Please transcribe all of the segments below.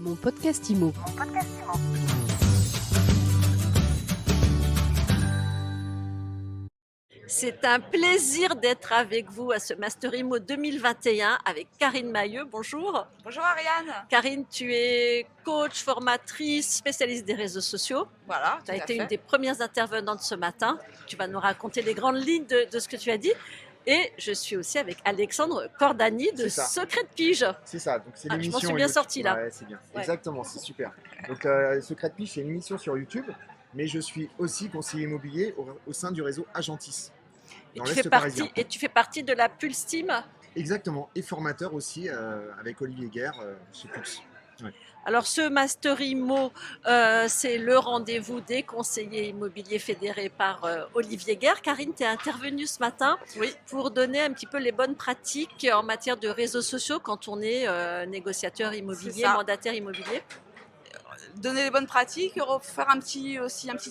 Mon podcast IMO. C'est un plaisir d'être avec vous à ce Master IMO 2021 avec Karine Mahieu. Bonjour. Bonjour Ariane. Karine, tu es coach, formatrice, spécialiste des réseaux sociaux. Voilà, tu as été une des premières intervenantes ce matin. Tu vas nous raconter les grandes lignes de ce que tu as dit. Et je suis aussi avec Alexandre Cordani de Secret de Pige. C'est ça, donc c'est l'émission. Je m'en suis bien sortie là. Ouais, c'est bien. Ouais. Exactement, c'est super. Donc Secret de Pige, c'est une émission sur YouTube, mais je suis aussi conseiller immobilier au sein du réseau Agentis. Et tu fais partie de la Pulse Team. Exactement, et formateur aussi avec Olivier Guerre chez Pulse. Ouais. Alors ce Master IMO, c'est le rendez-vous des conseillers immobiliers fédérés par Olivier Guerre. Karine, tu es intervenue ce matin pour donner un petit peu les bonnes pratiques en matière de réseaux sociaux quand on est négociateur immobilier, mandataire immobilier. Donner les bonnes pratiques, faire un petit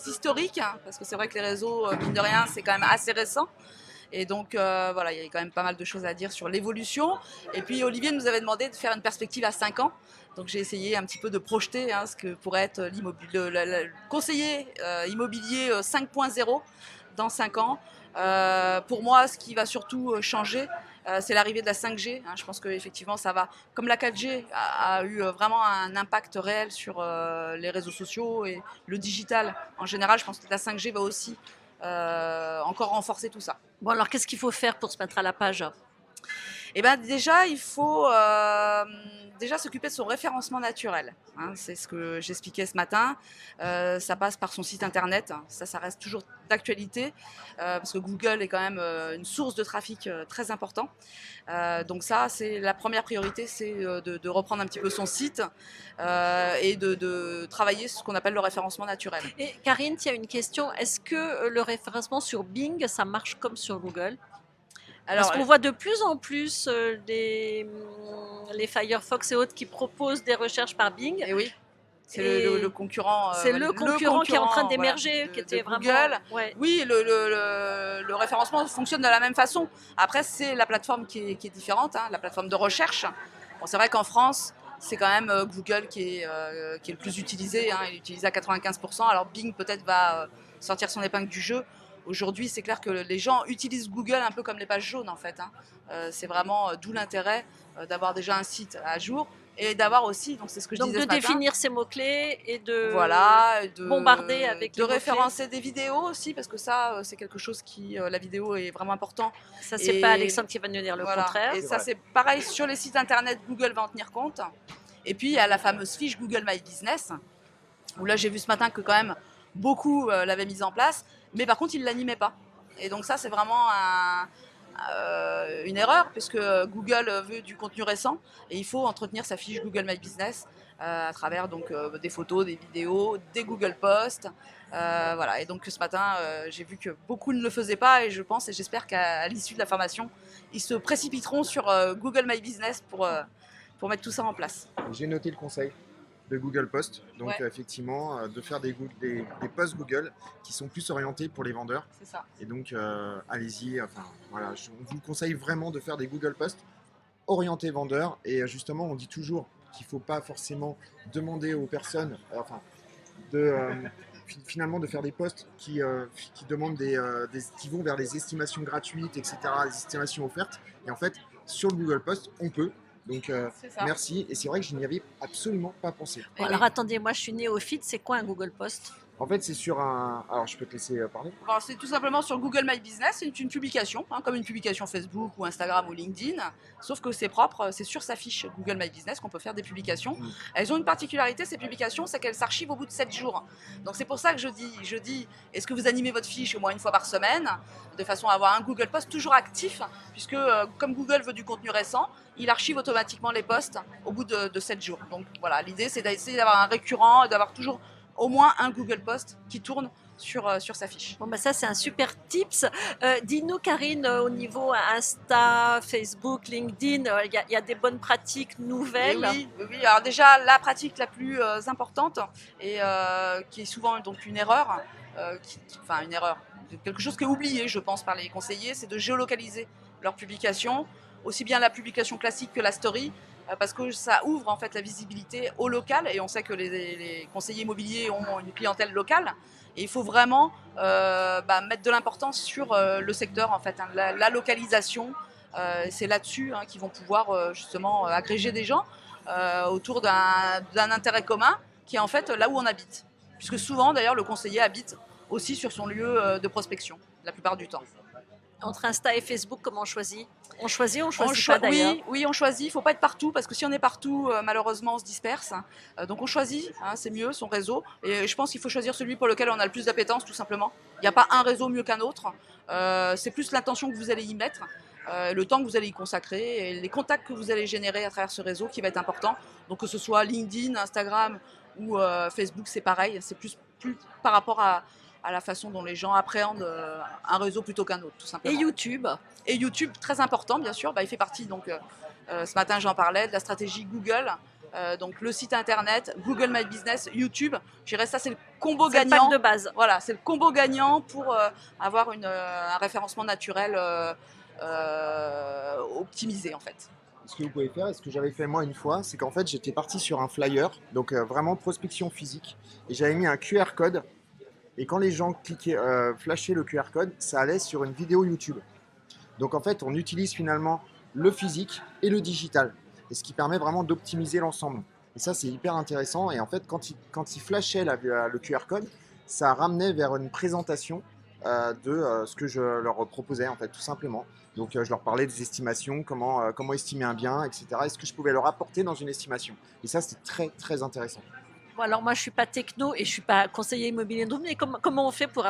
historique, hein, parce que c'est vrai que les réseaux, mine de rien, c'est quand même assez récent. Et donc voilà, il y a quand même pas mal de choses à dire sur l'évolution. Et puis Olivier nous avait demandé de faire une perspective à 5 ans. Donc j'ai essayé un petit peu de projeter ce que pourrait être le conseiller immobilier 5.0 dans 5 ans. Pour moi, ce qui va surtout changer, c'est l'arrivée de la 5G. Je pense qu'effectivement, ça va, comme la 4G a eu vraiment un impact réel sur les réseaux sociaux et le digital en général, je pense que la 5G va aussi encore renforcer tout ça. Bon, alors qu'est-ce qu'il faut faire pour se mettre à la page ? Eh bien, déjà, il faut s'occuper de son référencement naturel. C'est ce que j'expliquais ce matin. Ça passe par son site internet. Ça reste toujours d'actualité parce que Google est quand même une source de trafic très important. Donc ça, c'est la première priorité, c'est de reprendre un petit peu son site et de travailler ce qu'on appelle le référencement naturel. Et Karine, il y a une question. Est-ce que le référencement sur Bing, ça marche comme sur Google ? Alors, parce qu'on voit de plus en plus les Firefox et autres qui proposent des recherches par Bing. Et oui, c'est le concurrent. C'est le concurrent qui est en train d'émerger, voilà, qui était vraiment. Google. Ouais. Oui, le référencement fonctionne de la même façon. Après, c'est la plateforme qui est différente, la plateforme de recherche. Bon, c'est vrai qu'en France, c'est quand même Google qui est le plus utilisé. Il est utilisé à 95%. Alors Bing peut-être va sortir son épingle du jeu. Aujourd'hui, c'est clair que les gens utilisent Google un peu comme les pages jaunes en fait. C'est vraiment d'où l'intérêt d'avoir déjà un site à jour et d'avoir aussi, donc c'est ce que je disais ce matin, définir ses mots-clés et de bombarder avec de référencer des vidéos aussi, parce que ça, c'est quelque chose qui, la vidéo est vraiment important. Ça, c'est pas Alexandre qui va nous dire le contraire. Et ça, c'est pareil sur les sites internet, Google va en tenir compte. Et puis, il y a la fameuse fiche Google My Business, où là, j'ai vu ce matin que quand même beaucoup l'avaient mise en place, mais par contre, ils ne l'animaient pas. Et donc ça, c'est vraiment une erreur, puisque Google veut du contenu récent, et il faut entretenir sa fiche Google My Business à travers donc, des photos, des vidéos, des Google Posts. Voilà. Et donc ce matin, j'ai vu que beaucoup ne le faisaient pas, et je pense et j'espère qu'à l'issue de la formation, ils se précipiteront sur Google My Business pour mettre tout ça en place. J'ai noté le conseil de Google Post, donc effectivement de faire des posts Google qui sont plus orientés pour les vendeurs. C'est ça. Et donc allez-y, voilà, on vous conseille vraiment de faire des Google Posts orientés vendeurs. Et justement, on dit toujours qu'il ne faut pas forcément demander aux personnes, finalement de faire des posts qui demandent qui vont vers les estimations gratuites, etc., les estimations offertes. Et en fait, sur le Google Post, on peut. Donc merci, et c'est vrai que je n'y avais absolument pas pensé. Bon, alors attendez, moi je suis néophyte, c'est quoi un Google Post ? En fait, c'est sur un... Alors, je peux te laisser parler. Alors, c'est tout simplement sur Google My Business, c'est une publication, comme une publication Facebook ou Instagram ou LinkedIn, sauf que c'est propre, c'est sur sa fiche Google My Business qu'on peut faire des publications. Elles ont une particularité, ces publications, c'est qu'elles s'archivent au bout de 7 jours. Donc c'est pour ça que je dis, est-ce que vous animez votre fiche au moins une fois par semaine, de façon à avoir un Google Post toujours actif, puisque comme Google veut du contenu récent, il archive automatiquement les posts au bout de 7 jours. Donc voilà, l'idée c'est d'essayer d'avoir un récurrent, d'avoir toujours au moins un Google Post qui tourne sur sa fiche. Bon, ça, c'est un super tips. Dis-nous, Karine, au niveau Insta, Facebook, LinkedIn, il y a des bonnes pratiques nouvelles. Oui. Alors déjà, la pratique la plus importante, et qui est souvent donc une erreur, quelque chose qui est oublié, je pense, par les conseillers, c'est de géolocaliser leurs publications, aussi bien la publication classique que la story. parce que ça ouvre en fait la visibilité au local et on sait que les conseillers immobiliers ont une clientèle locale et il faut vraiment mettre de l'importance sur le secteur en fait, hein, la localisation. C'est là-dessus qu'ils vont pouvoir justement agréger des gens autour d'un intérêt commun qui est en fait là où on habite. Puisque souvent d'ailleurs le conseiller habite aussi sur son lieu de prospection, la plupart du temps. Entre Insta et Facebook, comment on choisit ? On choisit pas d'ailleurs. Oui, on choisit. Il ne faut pas être partout parce que si on est partout, malheureusement, on se disperse. Donc on choisit, c'est mieux, son réseau. Et je pense qu'il faut choisir celui pour lequel on a le plus d'appétence, tout simplement. Il n'y a pas un réseau mieux qu'un autre. C'est plus l'intention que vous allez y mettre, le temps que vous allez y consacrer et les contacts que vous allez générer à travers ce réseau qui va être important. Donc que ce soit LinkedIn, Instagram ou Facebook, c'est pareil. C'est plus par rapport à la façon dont les gens appréhendent un réseau plutôt qu'un autre, tout simplement. Et YouTube, très important, bien sûr. Il fait partie, donc, ce matin j'en parlais, de la stratégie Google. Donc le site internet, Google My Business, YouTube. Je dirais ça, c'est le combo gagnant. C'est le pack de base. Voilà, c'est le combo gagnant pour avoir un référencement naturel optimisé, en fait. Ce que vous pouvez faire, et ce que j'avais fait moi une fois, c'est qu'en fait j'étais parti sur un flyer, donc vraiment prospection physique, et j'avais mis un QR code. Et quand les gens cliquaient, flashaient le QR code, ça allait sur une vidéo YouTube. Donc en fait, on utilise finalement le physique et le digital. Et ce qui permet vraiment d'optimiser l'ensemble. Et ça, c'est hyper intéressant. Et en fait, quand ils flashaient le QR code, ça ramenait vers une présentation de ce que je leur proposais, en fait, tout simplement. Donc je leur parlais des estimations, comment estimer un bien, etc. Et ce que je pouvais leur apporter dans une estimation. Et ça, c'était très, très intéressant. Bon, alors moi je suis pas techno et je suis pas conseiller immobilier, mais comment on fait pour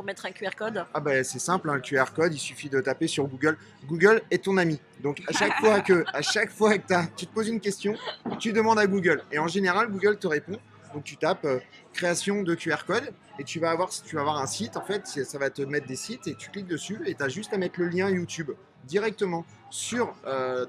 mettre un QR code ? C'est simple, hein, le QR code, il suffit de taper sur Google. Google est ton ami. Donc à chaque fois que tu te poses une question, tu demandes à Google. Et en général, Google te répond. Donc tu tapes création de QR code et tu vas avoir un site. En fait, ça va te mettre des sites et tu cliques dessus et tu as juste à mettre le lien YouTube directement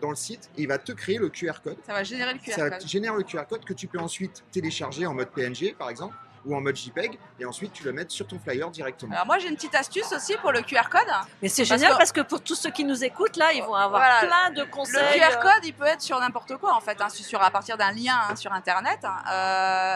dans le site et il va te créer le QR code. Ça va générer le QR code. Ça génère le QR code que tu peux ensuite télécharger en mode PNG par exemple ou en mode JPEG et ensuite tu le mets sur ton flyer directement. Alors moi j'ai une petite astuce aussi pour le QR code. Mais c'est génial parce que pour tous ceux qui nous écoutent là, ils vont avoir plein de conseils. Le QR code il peut être sur n'importe quoi en fait, à partir d'un lien sur internet.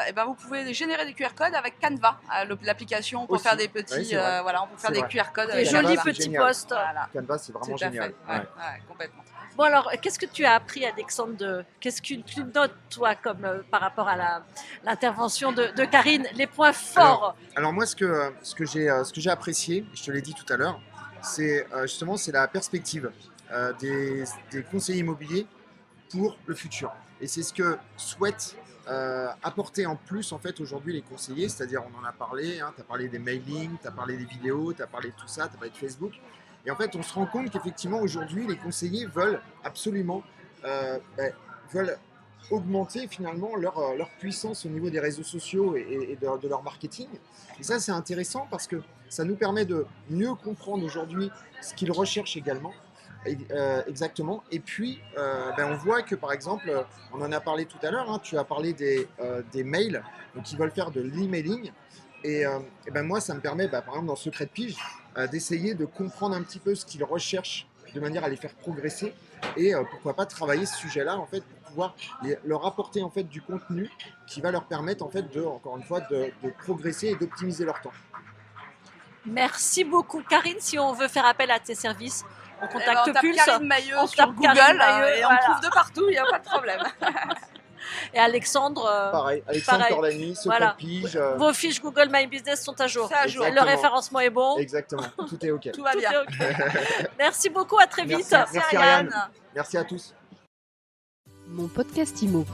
Et vous pouvez générer des QR codes avec Canva, l'application pour faire des petits, on peut faire des QR codes. Des jolis petits posts. Voilà. Canva c'est vraiment génial. Ouais, complètement. Bon alors, qu'est-ce que tu as appris, Alexandre, qu'est-ce que tu notes, toi, comme par rapport à l'intervention de Karine, les points forts? Alors moi, ce que j'ai apprécié, je te l'ai dit tout à l'heure, c'est justement la perspective des conseillers immobiliers pour le futur. Et c'est ce que souhaitent apporter en plus en fait aujourd'hui les conseillers, c'est-à-dire on en a parlé, tu as parlé des mailings, tu as parlé des vidéos, tu as parlé de tout ça, tu as parlé de Facebook. Et en fait, on se rend compte qu'effectivement, aujourd'hui, les conseillers veulent absolument veulent augmenter finalement leur puissance au niveau des réseaux sociaux et de leur marketing. Et ça, c'est intéressant parce que ça nous permet de mieux comprendre aujourd'hui ce qu'ils recherchent également. Exactement. Et puis, on voit que, par exemple, on en a parlé tout à l'heure, tu as parlé des mails, donc ils veulent faire de l'emailing. Et moi, ça me permet, par exemple, dans Secret de Pige, d'essayer de comprendre un petit peu ce qu'ils recherchent de manière à les faire progresser et pourquoi pas travailler ce sujet-là en fait pour pouvoir leur apporter en fait du contenu qui va leur permettre en fait encore une fois de progresser et d'optimiser leur temps. Merci beaucoup Karine. Si on veut faire appel à tes services, on contacte Pulse. Karine Mailleux sur Google et on trouve de partout, il n'y a pas de problème. Et Alexandre, pareil, Alexandre Cordani, Secret de Pige. Vos fiches Google My Business sont à jour. C'est à jour. Le référencement est bon. Exactement, tout est OK. Tout va bien. Merci beaucoup, à très vite. Merci Ariane. Merci à tous. Mon podcast IMO.